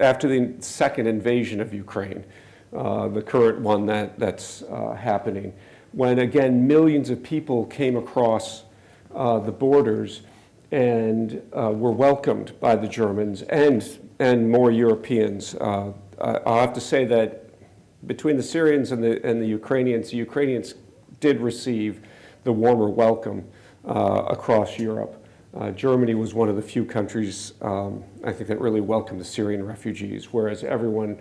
after the second invasion of Ukraine, the current one that's happening, when again millions of people came across the borders and were welcomed by the Germans and more Europeans. I'll have to say that between the Syrians and the Ukrainians did receive the warmer welcome across Europe. Germany was one of the few countries, I think, that really welcomed the Syrian refugees, whereas everyone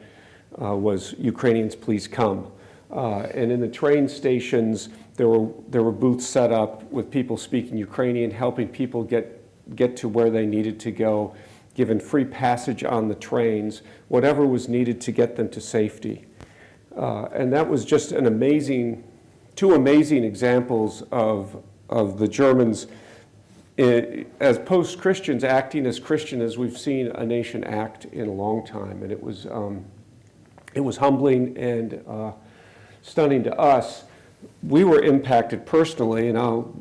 was Ukrainians, please come. And in the train stations, there were booths set up with people speaking Ukrainian, helping people get to where they needed to go, given free passage on the trains, whatever was needed to get them to safety. And that was just two amazing examples of the Germans as post-Christians acting as Christian as we've seen a nation act in a long time. And it was humbling and stunning to us. We were impacted personally, and I'll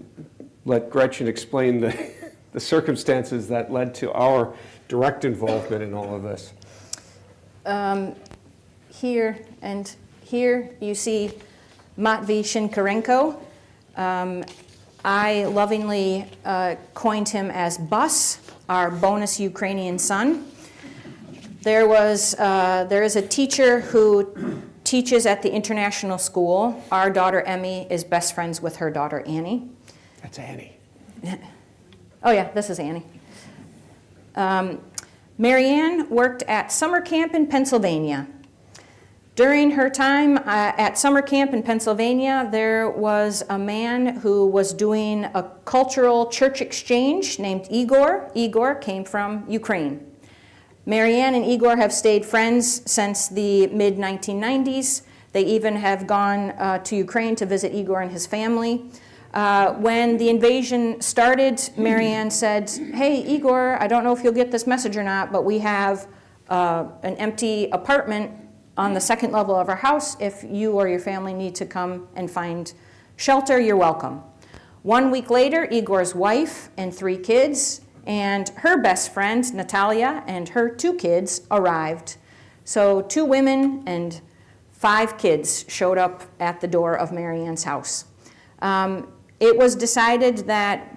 let Gretchen explain the circumstances that led to our direct involvement in all of this. Here you see Matvey Shinkarenko. I lovingly coined him as Bus, our bonus Ukrainian son. There is a teacher who teaches at the international school. Our daughter Emmy is best friends with her daughter Annie. That's Annie. Oh yeah, this is Annie. Marianne worked at summer camp in Pennsylvania. During her time at summer camp in Pennsylvania, there was a man who was doing a cultural church exchange named Igor. Igor came from Ukraine. Marianne and Igor have stayed friends since the mid-1990s. They even have gone to Ukraine to visit Igor and his family. When the invasion started, Marianne said, "Hey, Igor, I don't know if you'll get this message or not, but we have an empty apartment on the second level of our house. If you or your family need to come and find shelter, you're welcome." 1 week later, Igor's wife and 3 kids and her best friend, Natalia, and her 2 kids arrived. So 2 women and 5 kids showed up at the door of Marianne's house. It was decided that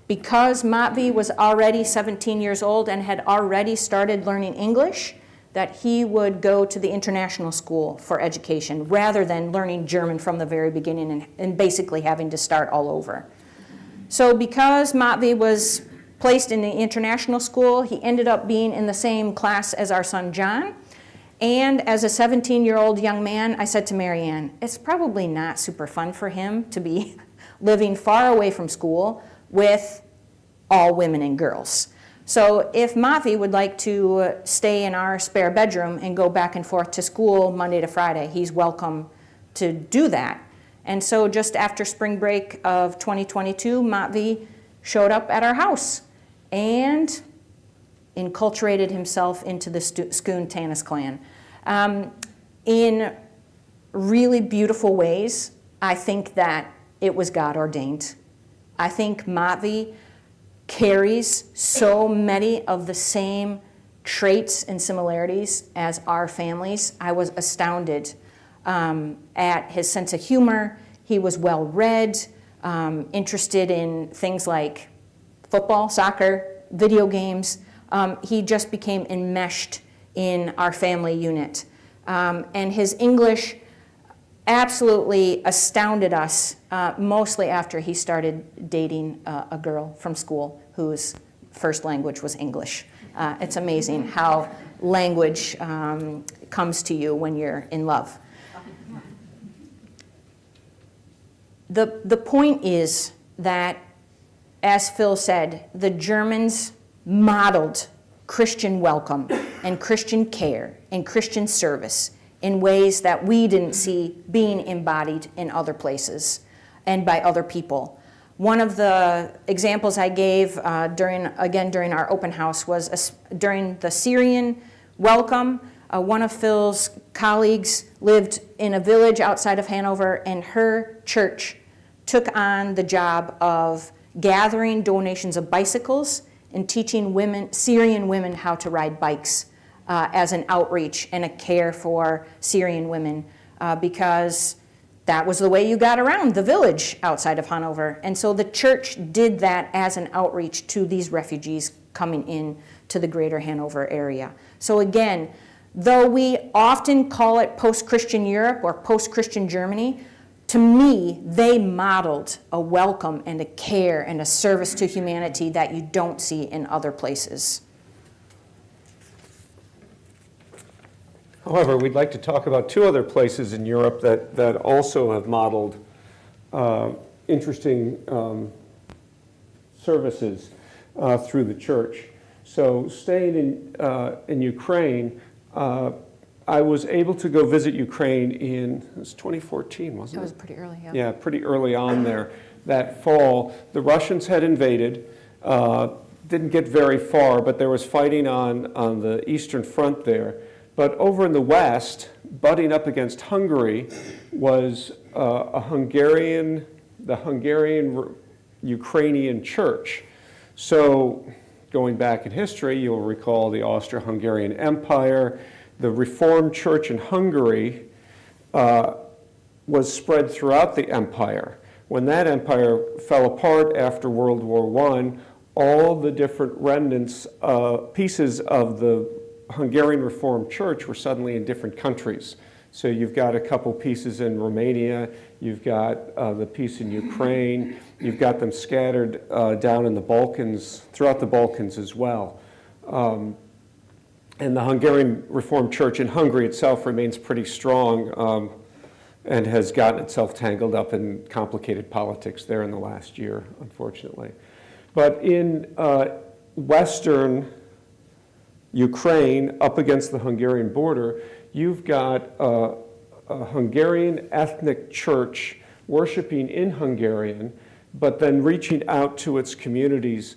because Matvey was already 17 years old and had already started learning English, that he would go to the international school for education rather than learning German from the very beginning and basically having to start all over. So because Matvey was placed in the international school, he ended up being in the same class as our son John. And as a 17-year-old young man, I said to Marianne, it's probably not super fun for him to be living far away from school with all women and girls. So if Matvey would like to stay in our spare bedroom and go back and forth to school Monday to Friday, he's welcome to do that. And so just after spring break of 2022, Matvey showed up at our house and enculturated himself into the Schoon Tanis clan. In really beautiful ways, I think that it was God ordained. I think Matvey carries so many of the same traits and similarities as our families. I was astounded at his sense of humor. He was well-read, interested in things like football, soccer, video games. He just became enmeshed in our family unit. And his English absolutely astounded us, mostly after he started dating a girl from school whose first language was English. It's amazing how language comes to you when you're in love. The point is that, as Phil said, the Germans modeled Christian welcome and Christian care and Christian service in ways that we didn't see being embodied in other places and by other people. One of the examples I gave during our open house was during the Syrian welcome. One of Phil's colleagues lived in a village outside of Hannover, and her church took on the job of gathering donations of bicycles and teaching Syrian women how to ride bikes as an outreach and a care for Syrian women, because that was the way you got around the village outside of Hannover. And so the church did that as an outreach to these refugees coming in to the greater Hannover area. So again, though we often call it post-Christian Europe or post-Christian Germany, to me, they modeled a welcome and a care and a service to humanity that you don't see in other places. However, we'd like to talk about two other places in Europe that also have modeled interesting services through the church. So staying in Ukraine, I was able to go visit Ukraine in, it was 2014, wasn't it? It was pretty early, yeah. Yeah, pretty early on there. That fall, the Russians had invaded, didn't get very far, but there was fighting on the Eastern Front there. But over in the west, butting up against Hungary, was the Hungarian-Ukrainian church. So going back in history, you'll recall the Austro-Hungarian Empire. The Reformed Church in Hungary was spread throughout the empire. When that empire fell apart after World War I, all the different remnants, pieces of the Hungarian Reformed Church were suddenly in different countries. So you've got a couple pieces in Romania, you've got the piece in Ukraine, you've got them scattered down in the Balkans, throughout the Balkans as well. And the Hungarian Reformed Church in Hungary itself remains pretty strong and has gotten itself tangled up in complicated politics there in the last year, unfortunately. But in Western Ukraine, up against the Hungarian border, you've got a Hungarian ethnic church worshiping in Hungarian, but then reaching out to its communities,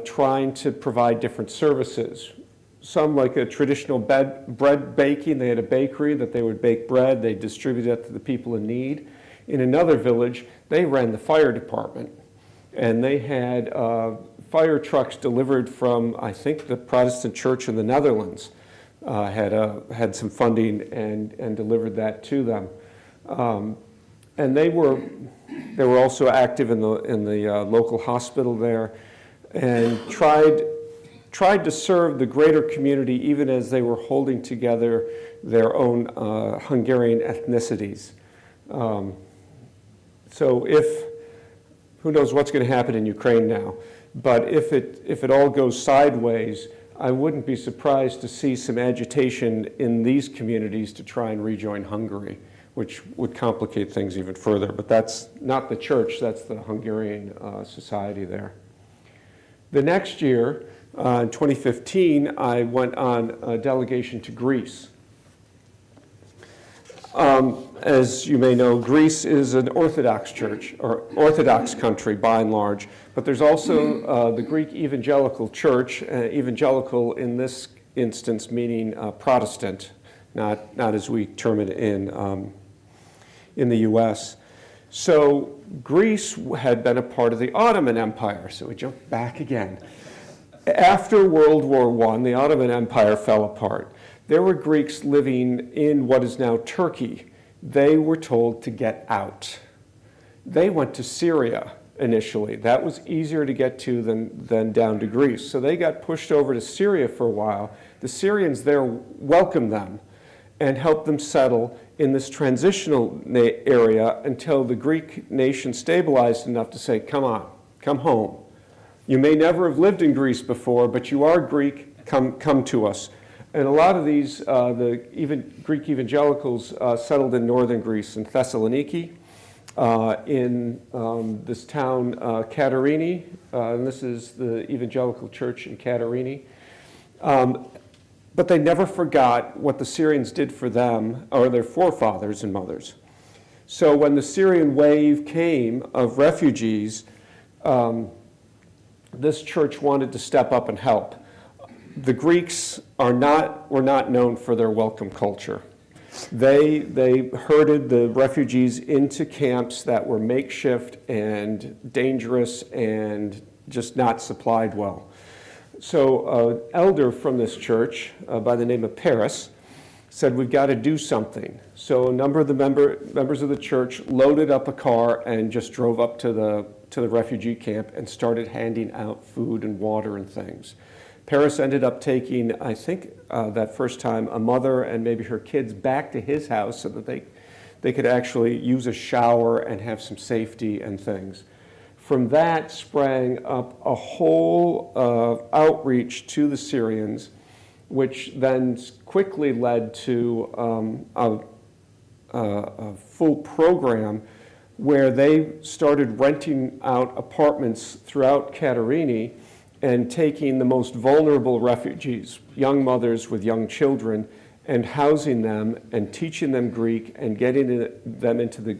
trying to provide different services. Some like a traditional bread baking. They had a bakery that they would bake bread. They distributed it to the people in need. In another village, they ran the fire department. And they had fire trucks delivered from, I think, the Protestant church in the Netherlands. Had some funding and delivered that to them. And they were also active in the local hospital there, and tried to serve the greater community even as they were holding together their own Hungarian ethnicities. So who knows what's going to happen in Ukraine now, but if it all goes sideways, I wouldn't be surprised to see some agitation in these communities to try and rejoin Hungary, which would complicate things even further. But that's not the church, that's the Hungarian society there. The next year, in 2015, I went on a delegation to Greece. As you may know, Greece is an Orthodox church, or Orthodox country by and large, but there's also the Greek Evangelical Church, evangelical in this instance meaning Protestant, not as we term it in the U.S. So Greece had been a part of the Ottoman Empire, so we jump back again. After World War I, the Ottoman Empire fell apart. There were Greeks living in what is now Turkey. They were told to get out. They went to Syria initially. That was easier to get to than down to Greece. So they got pushed over to Syria for a while. The Syrians there welcomed them and helped them settle in this transitional area until the Greek nation stabilized enough to say, come on, come home. You may never have lived in Greece before, but you are Greek, come to us. And a lot of these, Greek evangelicals settled in northern Greece, in Thessaloniki, in this town, Katerini, and this is the evangelical church in Katerini. But they never forgot what the Syrians did for them, or their forefathers and mothers. So when the Syrian wave came of refugees, this church wanted to step up and help. The Greeks were not known for their welcome culture. They herded the refugees into camps that were makeshift and dangerous and just not supplied well. So an elder from this church by the name of Paris said, we've got to do something. So a number of the members of the church loaded up a car and just drove up to the refugee camp and started handing out food and water and things. Paris ended up taking, I think that first time, a mother and maybe her kids back to his house so that they could actually use a shower and have some safety and things. From that sprang up a whole outreach to the Syrians, which then quickly led to a full program where they started renting out apartments throughout Katerini and taking the most vulnerable refugees, young mothers with young children, and housing them and teaching them Greek and getting them into the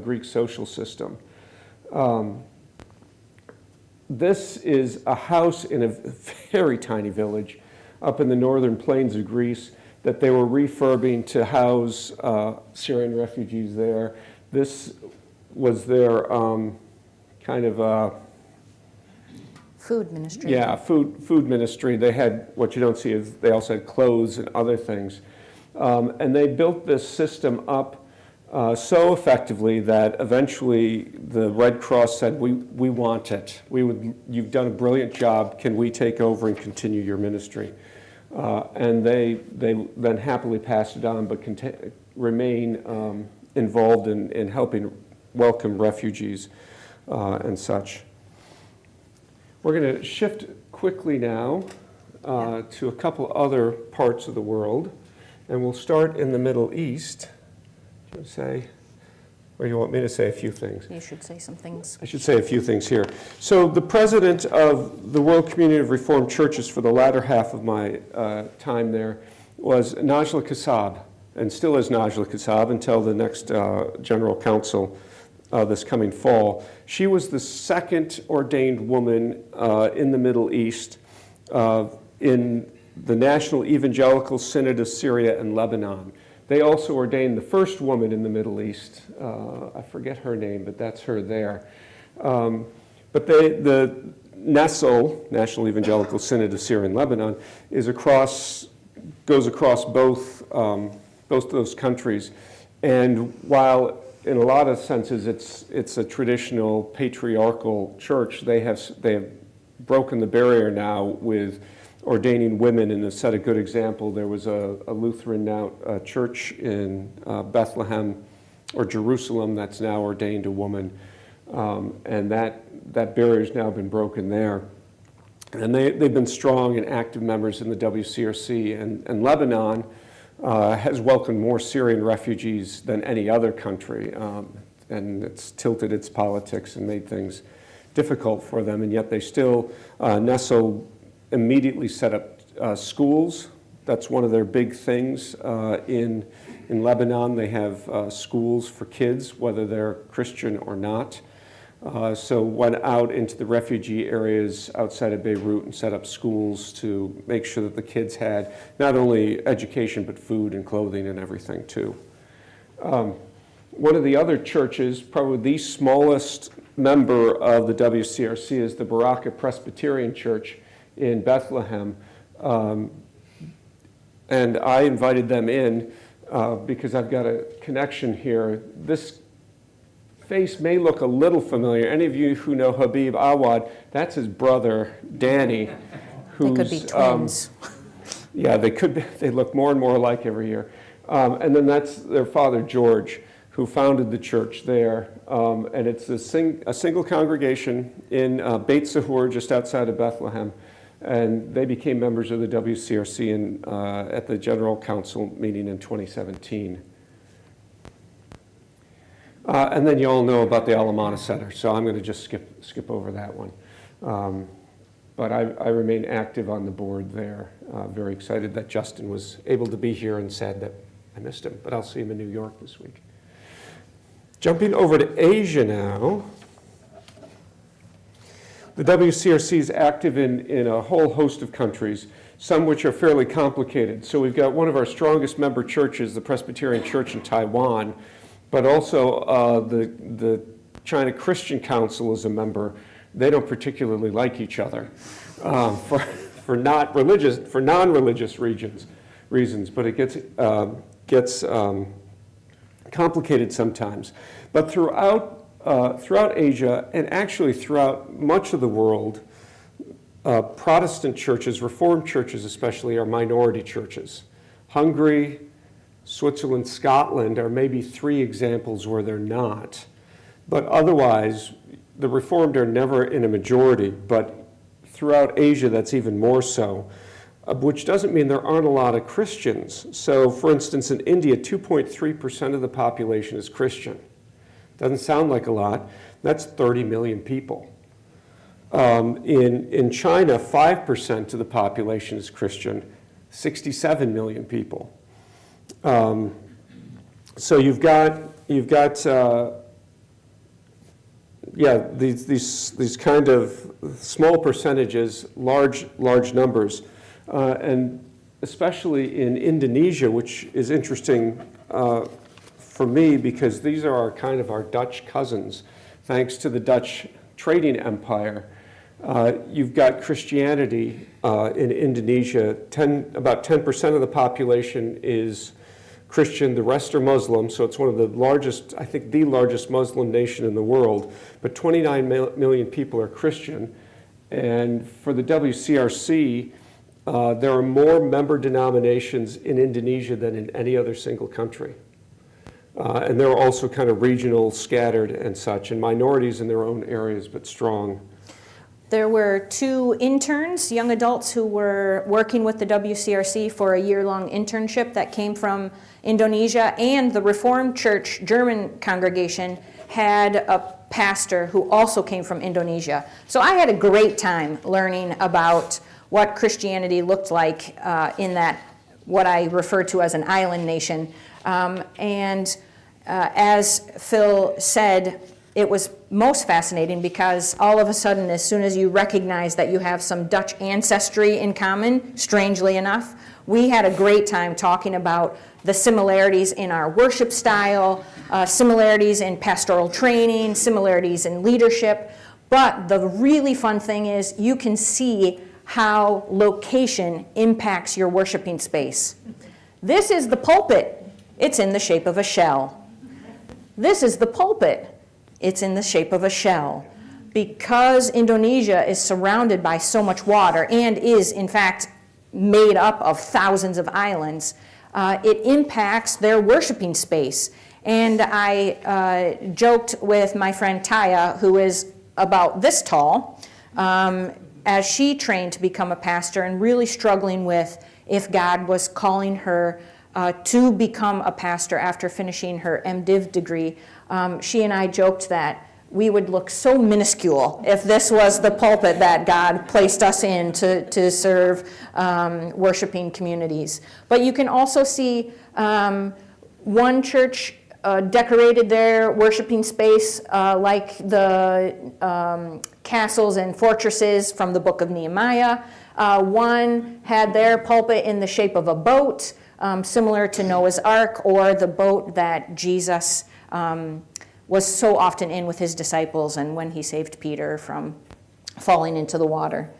Greek social system. This is a house in a very tiny village up in the northern plains of Greece that they were refurbing to house Syrian refugees there. This was their kind of food ministry. Yeah, food ministry. They had, what you don't see is they also had clothes and other things. And they built this system up so effectively that eventually the Red Cross said, we want it. You've done a brilliant job. Can we take over and continue your ministry? And they then happily passed it on, but remain involved in helping welcome refugees and such. We're going to shift quickly now to a couple other parts of the world, and we'll start in the Middle East. Do you say, or you want me to say a few things? You should say some things. I should say a few things here. So the president of the World Community of Reformed Churches for the latter half of my time there was Najla Kassab, and still is Najla Kassab until the next General Council this coming fall. She was the second ordained woman in the Middle East in the National Evangelical Synod of Syria and Lebanon. They also ordained the first woman in the Middle East. I forget her name, but that's her there. But the NESL, National Evangelical Synod of Syria and Lebanon, goes across both those countries. And while in a lot of senses it's a traditional patriarchal church, they have broken the barrier now with ordaining women and have set a good example. There was a Lutheran church in Bethlehem or Jerusalem that's now ordained a woman, and that barrier's now been broken there. And they've been strong and active members in the WCRC, and Lebanon has welcomed more Syrian refugees than any other country, and it's tilted its politics and made things difficult for them, and yet they still, NESL immediately set up schools. That's one of their big things in Lebanon. They have schools for kids, whether they're Christian or not. So went out into the refugee areas outside of Beirut and set up schools to make sure that the kids had not only education but food and clothing and everything too. One of the other churches, probably the smallest member of the WCRC, is the Baraka Presbyterian Church in Bethlehem. And I invited them in because I've got a connection here. This face may look a little familiar. Any of you who know Habib Awad, that's his brother, Danny. They could be twins. Yeah, they could be. They look more and more alike every year. And then that's their father, George, who founded the church there. And it's a single congregation in Beit Sahur, just outside of Bethlehem. And they became members of the WCRC at the General Council meeting in 2017. And then you all know about the Alamana Center, so I'm going to just skip over that one. But I remain active on the board there. Very excited that Justin was able to be here and sad that I missed him, but I'll see him in New York this week. Jumping over to Asia now. The WCRC is active in a whole host of countries, some which are fairly complicated. So we've got one of our strongest member churches, the Presbyterian Church in Taiwan, but also the China Christian Council is a member. They don't particularly like each other for non-religious reasons, but it gets complicated sometimes. But throughout Asia, and actually throughout much of the world, Protestant churches, Reformed churches especially, are minority churches. Hungary, Switzerland, Scotland are maybe 3 examples where they're not. But otherwise, the Reformed are never in a majority, but throughout Asia that's even more so, which doesn't mean there aren't a lot of Christians. So, for instance, in India, 2.3% of the population is Christian. Doesn't sound like a lot. That's 30 million people. In China, 5% of the population is Christian, 67 million people. So you've got these kind of small percentages, large numbers, and especially in Indonesia, which is interesting for me because these are our Dutch cousins, thanks to the Dutch trading empire. You've got Christianity in Indonesia. About 10% of the population is Christian, the rest are Muslim, so it's one of the largest, I think the largest Muslim nation in the world, but 29 million people are Christian. And for the WCRC, there are more member denominations in Indonesia than in any other single country. And they're also kind of regional, scattered and such, and minorities in their own areas, but strong. There were 2 interns, young adults, who were working with the WCRC for a year-long internship that came from Indonesia, and the Reformed Church German congregation had a pastor who also came from Indonesia. So I had a great time learning about what Christianity looked like in that, what I refer to as an island nation. As Phil said, it was most fascinating because all of a sudden, as soon as you recognize that you have some Dutch ancestry in common, strangely enough, we had a great time talking about the similarities in our worship style, similarities in pastoral training, similarities in leadership. But the really fun thing is you can see how location impacts your worshiping space. This is the pulpit. It's in the shape of a shell. This is the pulpit. It's in the shape of a shell. Because Indonesia is surrounded by so much water and is, in fact, made up of thousands of islands, it impacts their worshiping space. And I joked with my friend Taya, who is about this tall, as she trained to become a pastor and really struggling with if God was calling her to become a pastor after finishing her MDiv degree. She and I joked that we would look so minuscule if this was the pulpit that God placed us in to serve worshiping communities. But you can also see one church decorated their worshiping space like the castles and fortresses from the book of Nehemiah. One had their pulpit in the shape of a boat, similar to Noah's Ark, or the boat that Jesus was so often in with his disciples and when he saved Peter from falling into the water.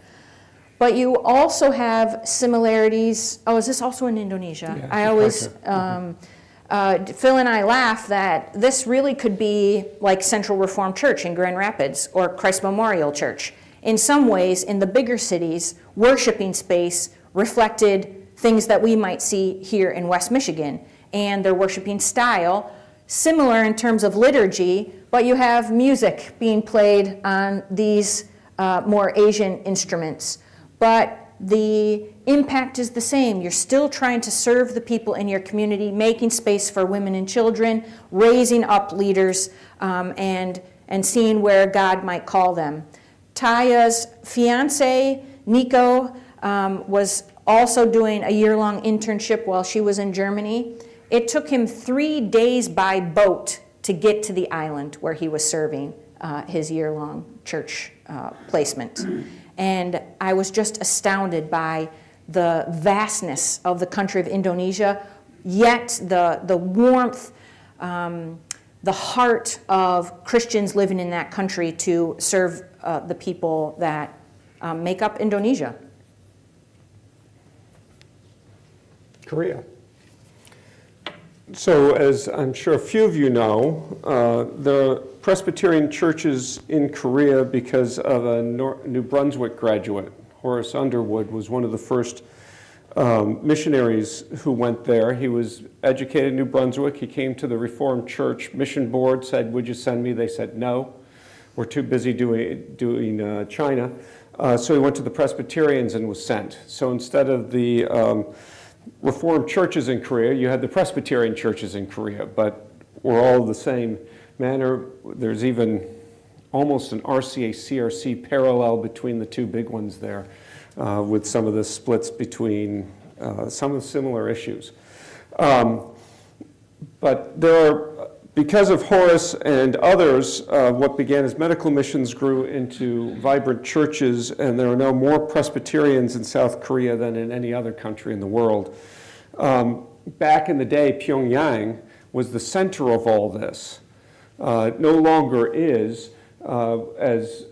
But you also have similarities. Oh, is this also in Indonesia? Yeah, I always, Phil and I laugh that this really could be like Central Reformed Church in Grand Rapids or Christ Memorial Church. In some ways, in the bigger cities, worshiping space reflected things that we might see here in West Michigan. And their worshiping style, similar in terms of liturgy, but you have music being played on these more Asian instruments. But the impact is the same. You're still trying to serve the people in your community, making space for women and children, raising up leaders, and seeing where God might call them. Taya's fiance, Nico, was also doing a year-long internship while she was in Germany. It took him 3 days by boat to get to the island where he was serving his year-long church placement. And I was just astounded by the vastness of the country of Indonesia, yet the warmth, the heart of Christians living in that country to serve the people that make up Indonesia. Korea. So, as I'm sure a few of you know, there are Presbyterian churches in Korea because of a New Brunswick graduate. Horace Underwood was one of the first missionaries who went there. He was educated in New Brunswick. He came to the Reformed Church Mission Board, said, "Would you send me?" They said, "No, we're too busy doing China." So he went to the Presbyterians and was sent. So instead of the Reformed churches in Korea, you had the Presbyterian churches in Korea, but we're all the same manner. There's even almost an RCA-CRC parallel between the two big ones there, with some of the splits between some of the similar issues. But there are, because of Horace and others, what began as medical missions grew into vibrant churches, and there are now more Presbyterians in South Korea than in any other country in the world. Back in the day, Pyongyang was the center of all this. It no longer is, as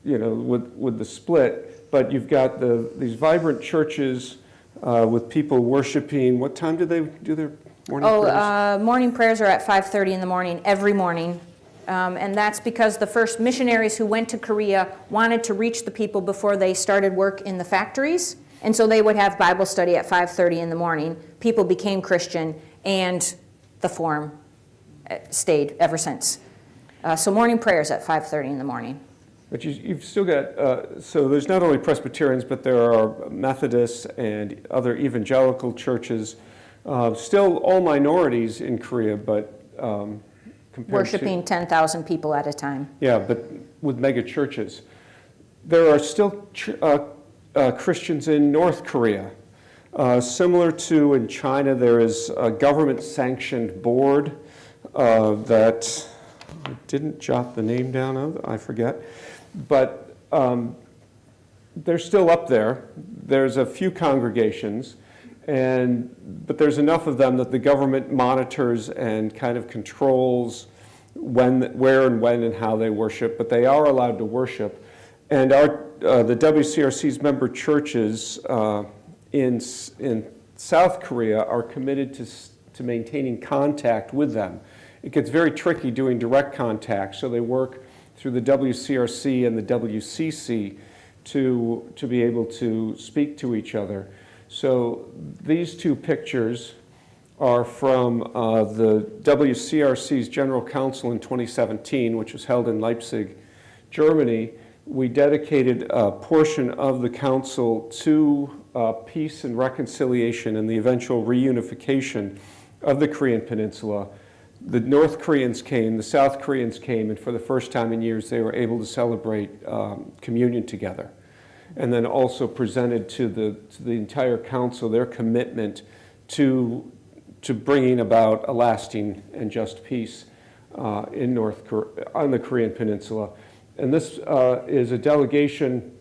you know, with the split, but you've got these vibrant churches with people worshiping. What time do they do their morning prayers? Morning prayers are at 5:30 in the morning, every morning. And that's because the first missionaries who went to Korea wanted to reach the people before they started work in the factories. And so they would have Bible study at 5:30 in the morning. People became Christian, and the form stayed ever since. So morning prayers at 5:30 in the morning. But you've still got, so there's not only Presbyterians, but there are Methodists and other evangelical churches. Still all minorities in Korea, but compared worshiping 10,000 people at a time. Yeah, but with mega churches. There are still Christians in North Korea. Similar to in China, there is a government-sanctioned board that I didn't jot the name down of, I forget. But they're still up there. There's a few congregations, but there's enough of them that the government monitors and kind of controls where and when and how they worship, but they are allowed to worship. And the WCRC's member churches in South Korea are committed to maintaining contact with them. It gets very tricky doing direct contact, so they work through the WCRC and the WCC to be able to speak to each other. So these two pictures are from the WCRC's General Council in 2017, which was held in Leipzig, Germany. We dedicated a portion of the council to peace and reconciliation and the eventual reunification of the Korean Peninsula. The North Koreans came, the South Koreans came, and for the first time in years they were able to celebrate communion together. And then also presented to the entire council their commitment to bringing about a lasting and just peace on the Korean Peninsula. And this is a delegation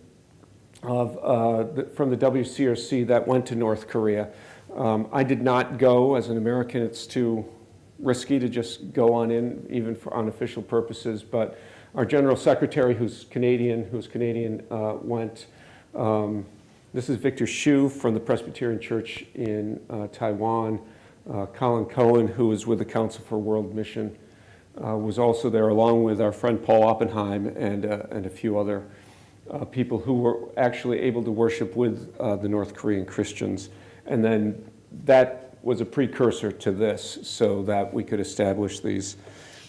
from the WCRC that went to North Korea. I did not go as an American. It's too risky to just go on in, even for unofficial purposes. But our General Secretary, who's Canadian, went. This is Victor Hsu from the Presbyterian Church in Taiwan. Colin Cohen, who was with the Council for World Mission, was also there, along with our friend Paul Oppenheim and a few other people who were actually able to worship with the North Korean Christians. And then that was a precursor to this, so that we could establish these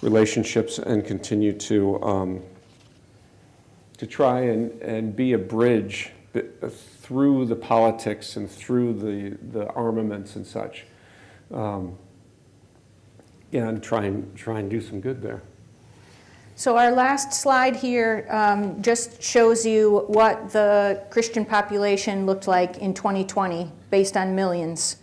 relationships and continue to try and be a bridge through the politics and through the armaments and such. And try and do some good there. So our last slide here just shows you what the Christian population looked like in 2020 based on millions.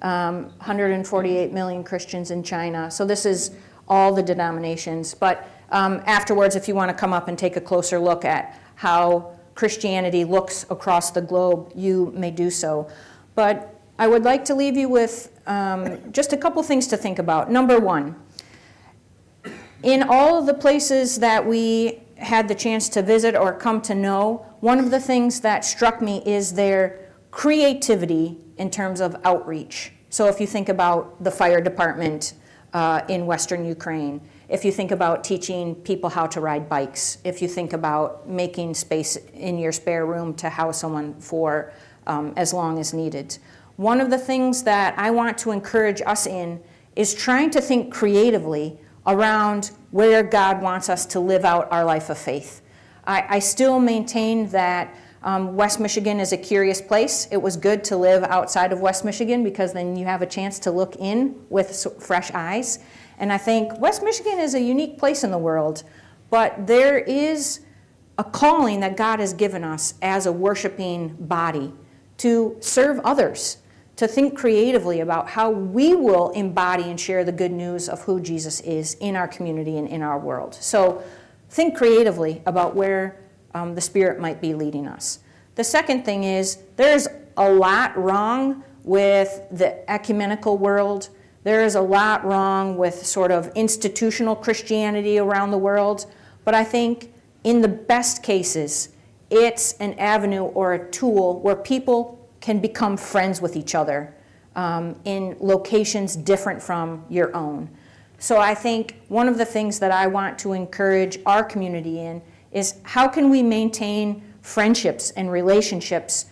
148 million Christians in China. So this is all the denominations. But afterwards, if you want to come up and take a closer look at how Christianity looks across the globe, you may do so. But I would like to leave you with just a couple things to think about. Number one, in all of the places that we had the chance to visit or come to know, one of the things that struck me is their creativity in terms of outreach. So if you think about the fire department in Western Ukraine, if you think about teaching people how to ride bikes, if you think about making space in your spare room to house someone for as long as needed. One of the things that I want to encourage us in is trying to think creatively around where God wants us to live out our life of faith. I still maintain that West Michigan is a curious place. It was good to live outside of West Michigan because then you have a chance to look in with fresh eyes. And I think West Michigan is a unique place in the world, but there is a calling that God has given us as a worshiping body to serve others, to think creatively about how we will embody and share the good news of who Jesus is in our community and in our world. So think creatively about where the Spirit might be leading us. The second thing is there's a lot wrong with the ecumenical world. There is a lot wrong with sort of institutional Christianity around the world, but I think in the best cases, it's an avenue or a tool where people can become friends with each other in locations different from your own. So I think one of the things that I want to encourage our community in is how can we maintain friendships and relationships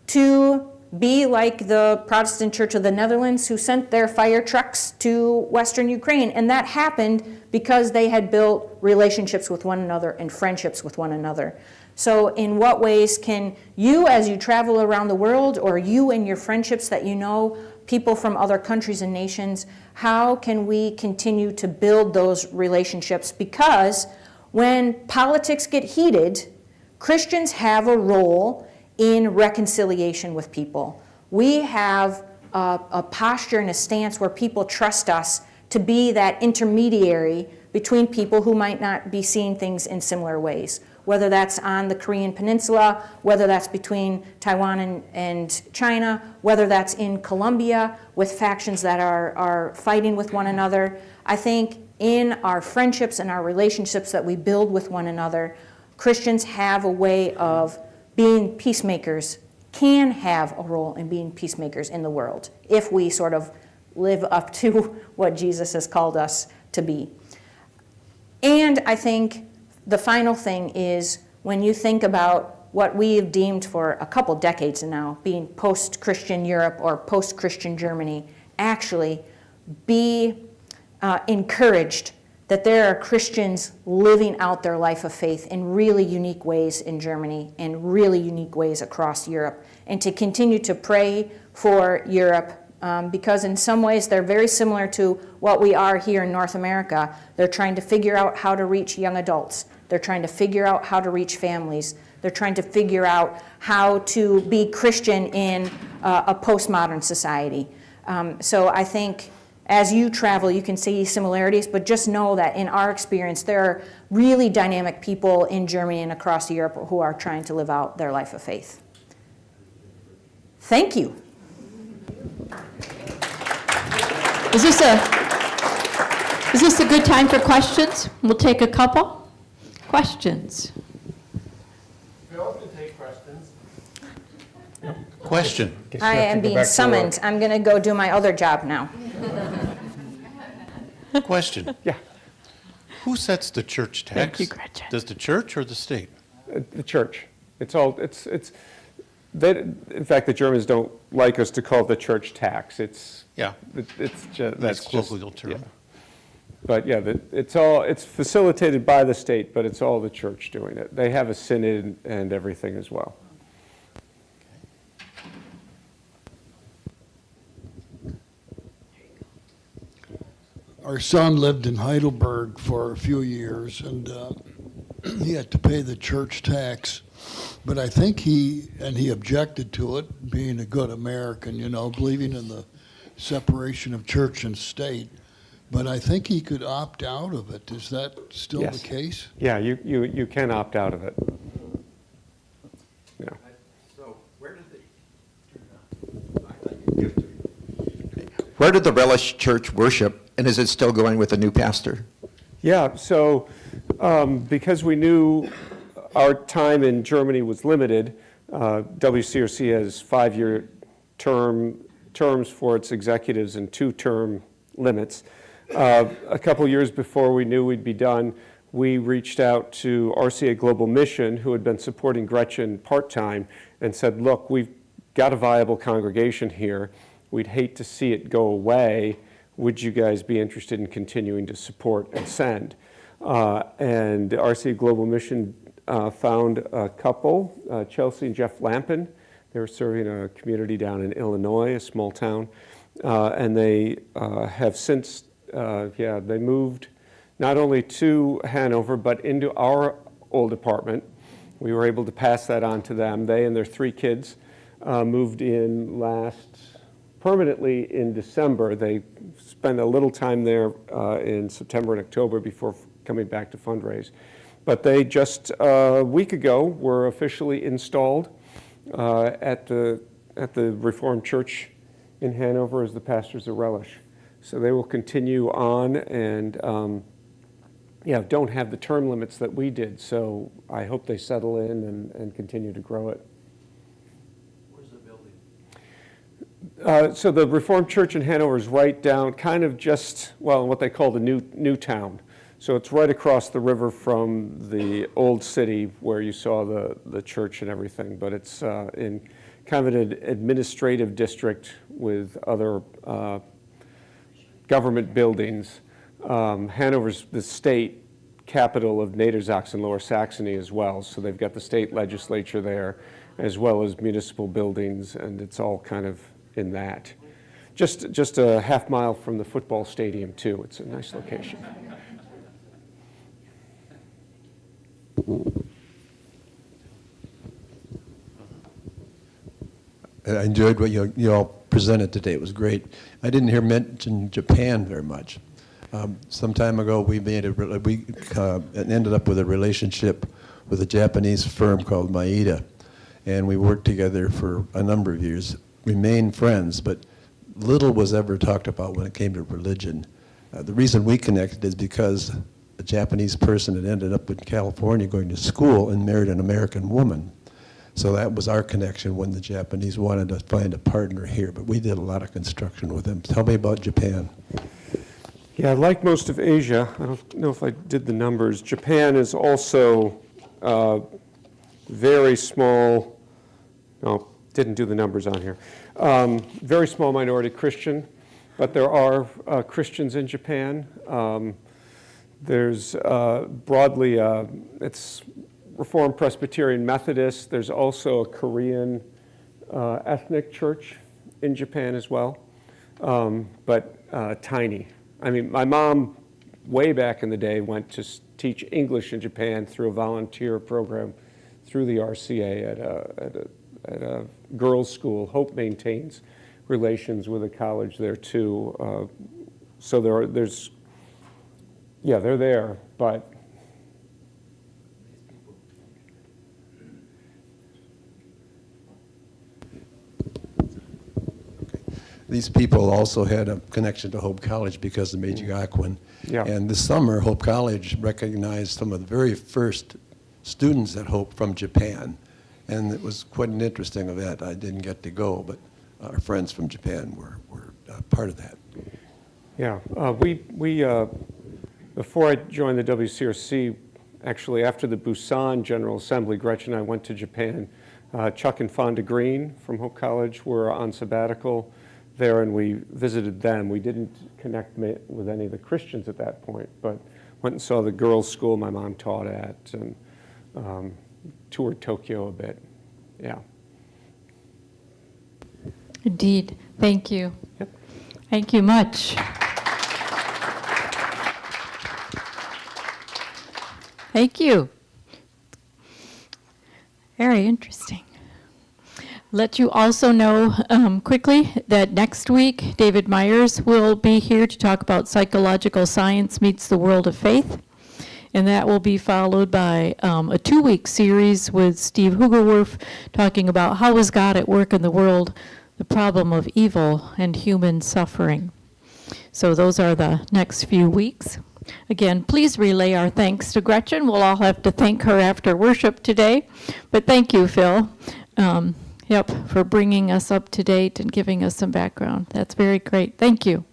to be like the Protestant Church of the Netherlands, who sent their fire trucks to Western Ukraine. And that happened because they had built relationships with one another and friendships with one another. So in what ways can you, as you travel around the world, or you and your friendships that you know, people from other countries and nations, how can we continue to build those relationships? Because when politics get heated, Christians have a role in reconciliation with people. We have a posture and a stance where people trust us to be that intermediary between people who might not be seeing things in similar ways, whether that's on the Korean Peninsula, whether that's between Taiwan and China, whether that's in Colombia with factions that are fighting with one another. I think in our friendships and our relationships that we build with one another, Christians have a way of being peacemakers, can have a role in being peacemakers in the world if we sort of live up to what Jesus has called us to be. And I think the final thing is when you think about what we have deemed for a couple decades now being post-Christian Europe or post-Christian Germany, actually be encouraged that there are Christians living out their life of faith in really unique ways in Germany and really unique ways across Europe, and to continue to pray for Europe because in some ways they're very similar to what we are here in North America. They're trying to figure out how to reach young adults. They're trying to figure out how to reach families. They're trying to figure out how to be Christian in a postmodern society. So I think as you travel, you can see similarities, but just know that in our experience, there are really dynamic people in Germany and across Europe who are trying to live out their life of faith. Thank you. Is this a good time for questions? We'll take a couple. Questions. Bill can take questions. Question. I am being summoned. I'm going to go do my other job now. Question. Yeah, Who sets the church tax? Thank you, Gretchen. Does the church or the state? the church. It's that, in fact, the Germans don't like us to call it the church tax. It's just, That's colloquial term. Yeah. But yeah, it's facilitated by the state, but it's all the church doing it. They have a synod and everything as well. Our son lived in Heidelberg for a few years, and he had to pay the church tax. But I think he objected to it, being a good American, believing in the separation of church and state. But I think he could opt out of it. Is that still Yes. the case? Yeah, you can opt out of it. Yeah. So where did Where did the Relish Church worship, and is it still going with a new pastor? Yeah, so because we knew our time in Germany was limited, WCRC has 5-year terms for its executives and 2-term limits. A couple years before we knew we'd be done, we reached out to RCA Global Mission, who had been supporting Gretchen part-time, and said, look, we've got a viable congregation here. We'd hate to see it go away. Would you guys be interested in continuing to support and send? And RCA Global Mission found a couple, Chelsea and Jeff Lampin. They were serving a community down in Illinois, a small town. And they have since, they moved not only to Hannover, but into our old apartment. We were able to pass that on to them. They and their 3 kids moved in permanently in December. They spent a little time there in September and October before coming back to fundraise. But they just a week ago were officially installed at the Reformed Church in Hannover as the pastors of RELISH. So they will continue on and don't have the term limits that we did. So I hope they settle in and continue to grow it. Where's the building? So the Reformed Church in Hannover is right down, kind of just, what they call the new town. So it's right across the river from the old city where you saw the church and everything. But it's in kind of an administrative district with other government buildings. Hanover's the state capital of Niedersachsen, Lower Saxony as well. So they've got the state legislature there as well as municipal buildings, and it's all kind of in that. Just a half mile from the football stadium too. It's a nice location. I enjoyed what you all presented today. It was great. I didn't hear mention Japan very much. Some time ago, we ended up with a relationship with a Japanese firm called Maeda, and we worked together for a number of years. Remained friends, but little was ever talked about when it came to religion. The reason we connected is because a Japanese person had ended up in California going to school and married an American woman. So that was our connection when the Japanese wanted to find a partner here, but we did a lot of construction with them. Tell me about Japan. Yeah, like most of Asia, I don't know if I did the numbers, Japan is also very small, no, didn't do the numbers on here, very small minority Christian, but there are Christians in Japan. There's broadly, it's Reformed Presbyterian Methodist. There's also a Korean ethnic church in Japan as well, but tiny. I mean, my mom, way back in the day, went to teach English in Japan through a volunteer program through the RCA at a girls' school. Hope maintains relations with a college there too. So they're there, but These people also had a connection to Hope College because of Meiji Gakuin. Yeah. And this summer, Hope College recognized some of the very first students at Hope from Japan. And it was quite an interesting event. I didn't get to go, but our friends from Japan were part of that. yeah, we before I joined the WCRC, actually after the Busan General Assembly, Gretchen and I went to Japan. Chuck and Fonda Green from Hope College were on sabbatical there, and we visited them. We didn't connect with any of the Christians at that point, but went and saw the girls' school my mom taught at, and toured Tokyo a bit. Yeah. Indeed. Thank you. Yep. Thank you much. Thank you. Very interesting. Let you also know quickly that next week, David Myers will be here to talk about psychological science meets the world of faith. And that will be followed by a 2-week series with Steve Hugerwerf talking about how is God at work in the world, the problem of evil and human suffering. So those are the next few weeks. Again, please relay our thanks to Gretchen. We'll all have to thank her after worship today. But thank you, Phil. Yep, for bringing us up to date and giving us some background. That's very great. Thank you.